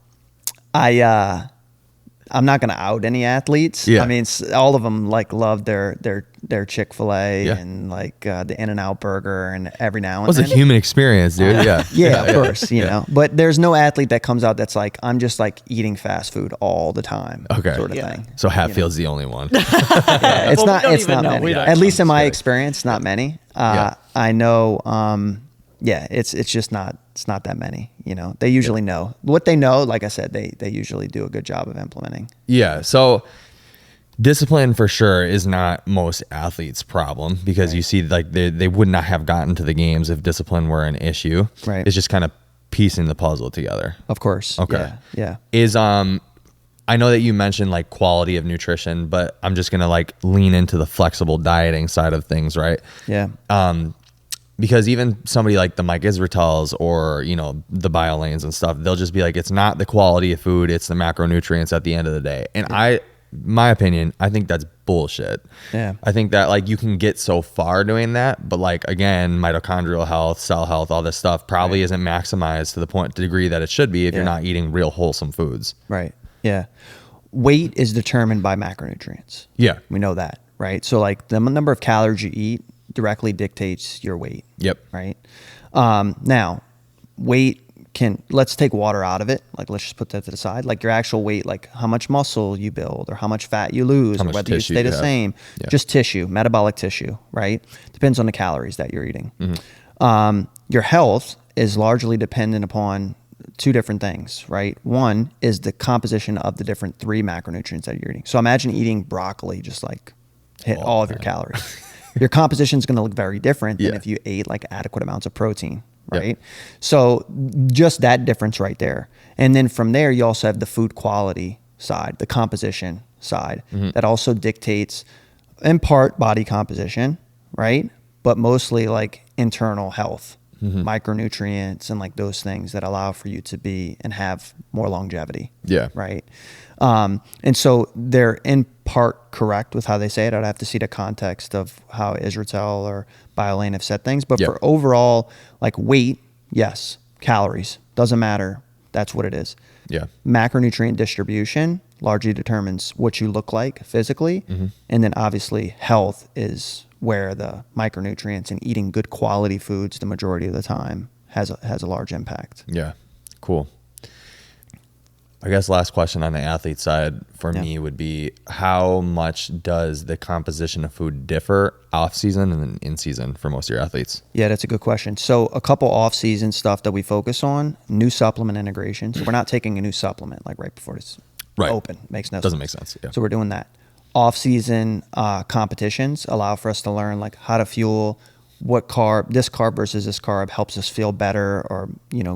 I'm not going to out any athletes.
Yeah.
I mean, all of them like love their Chick-fil-A
Yeah.
and like the In-N-Out burger and every now and
It was
then.
a human experience, dude. Yeah.
Of course, you know. But there's no athlete that comes out that's like, I'm just like eating fast food all the time, sort of thing.
So Hatfield's the only one.
It's
Well,
it's not many. At least in my
Right.
experience, not many. I know. It's just not. It's not that many. You know, they usually know what they know. Like I said, they usually do a good job of implementing.
Yeah. So discipline for sure is not most athletes' problem because you see like they would not have gotten to the games if discipline were an issue.
Right.
It's just kind of piecing the puzzle together.
Of course.
Okay.
Yeah.
Is I know that you mentioned like quality of nutrition, but I'm just gonna like lean into the flexible dieting side of things, right?
Yeah.
Because even somebody like the Mike Israetels or, you know, the BioLanes and stuff, they'll just be like, it's not the quality of food, it's the macronutrients at the end of the day. And my opinion, I think that's bullshit.
Yeah.
I think that like you can get so far doing that, but like, again, mitochondrial health, cell health, all this stuff probably isn't maximized to the degree that it should be if you're not eating real wholesome foods.
Right. Yeah. Weight is determined by macronutrients.
Yeah.
We know that, right? So like the number of calories you eat directly dictates your weight.
Yep.
Right. Now, weight let's take water out of it. Like, let's just put that to the side. Like your actual weight, like how much muscle you build or how much fat you lose or whether you stay the same.
Yeah.
Just tissue, metabolic tissue, right? Depends on the calories that you're eating. Your health is largely dependent upon two different things, right? One is the composition of the different 3 macronutrients that you're eating. So imagine eating broccoli, just like hit all of your calories. Your composition is going to look very different than if you ate like adequate amounts of protein, right? Yep. So just that difference right there. And then from there, you also have the food quality side, the composition side that also dictates in part body composition, right? But mostly like internal health, micronutrients and like those things that allow for you to be and have more longevity.
Yeah.
Right. And so they're in part correct with how they say it. I'd have to see the context of how Israetel or BioLane have said things. But for overall, like weight, yes, calories, doesn't matter. That's what it is.
Yeah.
Macronutrient distribution largely determines what you look like physically. And then obviously health is where the micronutrients and eating good quality foods the majority of the time has a large impact.
Yeah. Cool. I guess last question on the athlete side for me would be, how much does the composition of food differ off season and then in season for most of your athletes?
Yeah, that's a good question. So a couple off season stuff that we focus on, new supplement integration. So we're not taking a new supplement like right before it's open. Makes no sense.
Doesn't make sense. Yeah.
So we're doing that. Off season competitions allow for us to learn like how to fuel what this carb versus this carb helps us feel better or,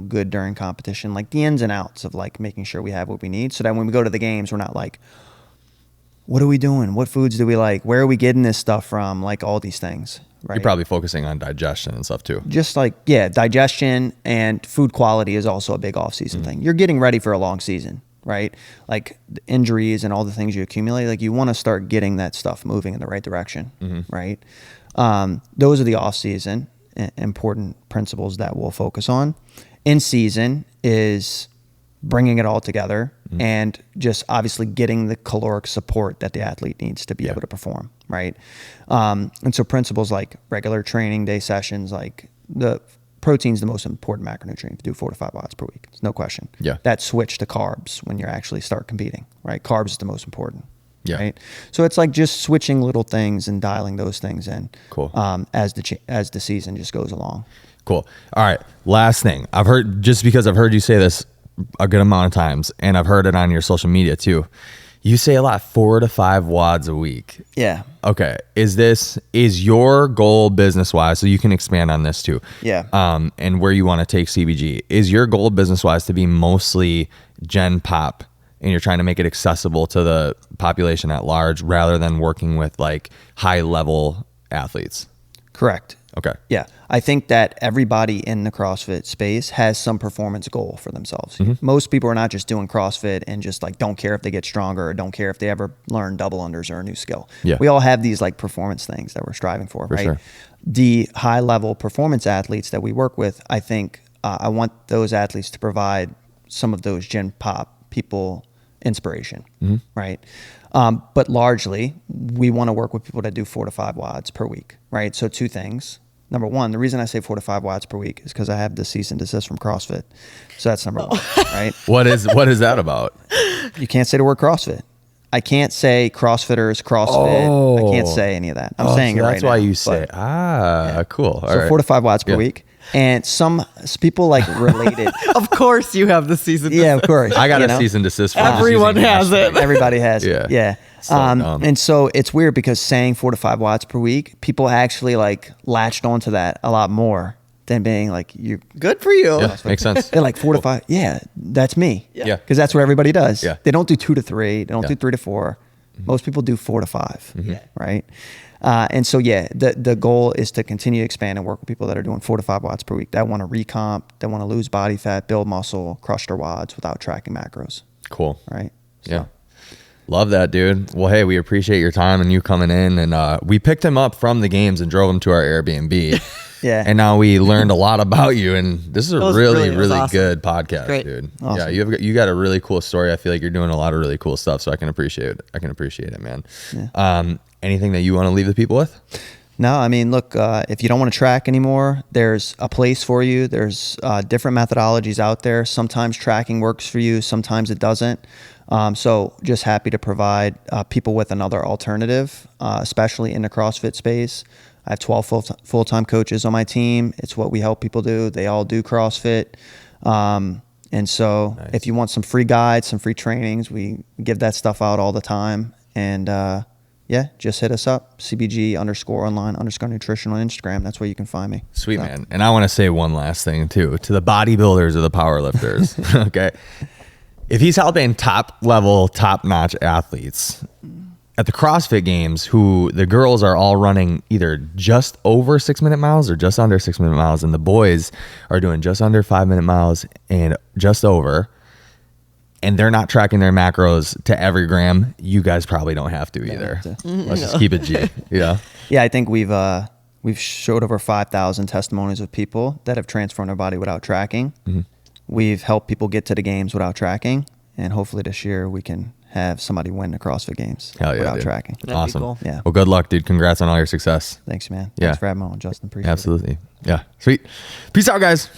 good during competition, like the ins and outs of like making sure we have what we need so that when we go to the games, we're not like, what are we doing? What foods do we like? Where are we getting this stuff from? Like all these things, right?
You're probably focusing on digestion and stuff too.
Just like, digestion and food quality is also a big off season thing. You're getting ready for a long season, right? Like the injuries and all the things you accumulate, like you want to start getting that stuff moving in the right direction, right? Those are the off-season important principles that we'll focus on. In season is bringing it all together and just obviously getting the caloric support that the athlete needs to be able to perform, right? And so principles like regular training day sessions, like the protein's the most important macronutrient to do 4 to 5 watts per week. It's no question.
Yeah.
That switch to carbs when you actually start competing, right? Carbs is the most important.
Yeah.
Right. So it's like just switching little things and dialing those things in.
Cool.
As the season just goes along.
Cool. All right. Last thing I've heard, just because I've heard you say this a good amount of times, and I've heard it on your social media too. You say a lot, 4 to 5 wads a week.
Yeah.
Okay. Is your goal business wise? So you can expand on this too.
Yeah.
And where you want to take CBG, is your goal business wise to be mostly Gen Pop? And you're trying to make it accessible to the population at large rather than working with like high level athletes?
Correct.
Okay.
Yeah. I think that everybody in the CrossFit space has some performance goal for themselves. Most people are not just doing CrossFit and just like don't care if they get stronger or don't care if they ever learn double unders or a new skill.
Yeah.
We all have these like performance things that we're striving for right?
Sure.
The high level performance athletes that we work with, I think I want those athletes to provide some of those Gen Pop people inspiration, right? But largely, we want to work with people that do 4 to 5 wads per week, right? So 2 things. Number one, the reason I say 4 to 5 wads per week is because I have the cease and desist from CrossFit. So that's number one, right?
What is that about?
You can't say the word CrossFit. I can't say CrossFitters, CrossFit. I can't say any of that. I'm saying
so
it right now.
that's why you say, cool. All
so
right.
4 to 5 wads per week. And some people like related.
Of course you have the season.
Yeah, of course.
I got a cease and desist.
Everyone has it.
Everybody has it. Yeah. And so it's weird because saying 4 to 5 watts per week, people actually like latched onto that a lot more than being like, you
good for you.
Yeah, makes sense.
They're like 4 to 5. Yeah, that's me.
Yeah.
Because that's what everybody does.
Yeah.
They don't do 2 to 3. They don't do 3 to 4. Most people do 4 to 5. Right. And so, the goal is to continue to expand and work with people that are doing 4 to 5 watts per week that want to recomp, that want to lose body fat, build muscle, crush their wads without tracking macros.
Cool.
Right. So.
Yeah. Love that, dude. Well, hey, we appreciate your time and you coming in, and we picked him up from the games and drove him to our Airbnb.
Yeah.
And now we learned a lot about you, and this is a really
awesome.
good podcast,
Great.
dude.
Awesome.
Yeah, you got a really cool story. I feel like you're doing a lot of really cool stuff, so I can appreciate it, man. Yeah. Anything that you want to leave the people with?
No, I mean, look, if you don't want to track anymore, there's a place for you. There's different methodologies out there. Sometimes tracking works for you, sometimes it doesn't. So just happy to provide people with another alternative, especially in the CrossFit space. I have 12 full-time coaches on my team. It's what we help people do. They all do CrossFit. And so if you want some free guides, some free trainings, we give that stuff out all the time. And just hit us up, CBG_online_nutrition on Instagram. That's where you can find me.
Sweet, man. And I want to say one last thing too, to the bodybuilders or the powerlifters. Okay. If he's helping top level, top notch athletes at the CrossFit games, who the girls are all running either just over 6-minute miles or just under 6-minute miles, and the boys are doing just under 5-minute miles and just over, and they're not tracking their macros to every gram, you guys probably don't have to either. Let's just keep it G. Yeah.
Yeah, I think we've showed over 5,000 testimonies of people that have transformed their body without tracking. We've helped people get to the games without tracking, and hopefully this year we can have somebody win the CrossFit Games without tracking.
That'd
awesome.
Cool.
Yeah.
Well, good luck, dude. Congrats on all your success.
Thanks, man.
Yeah.
Thanks for having me on, Justin. Appreciate it.
Absolutely. Yeah. Sweet. Peace out, guys.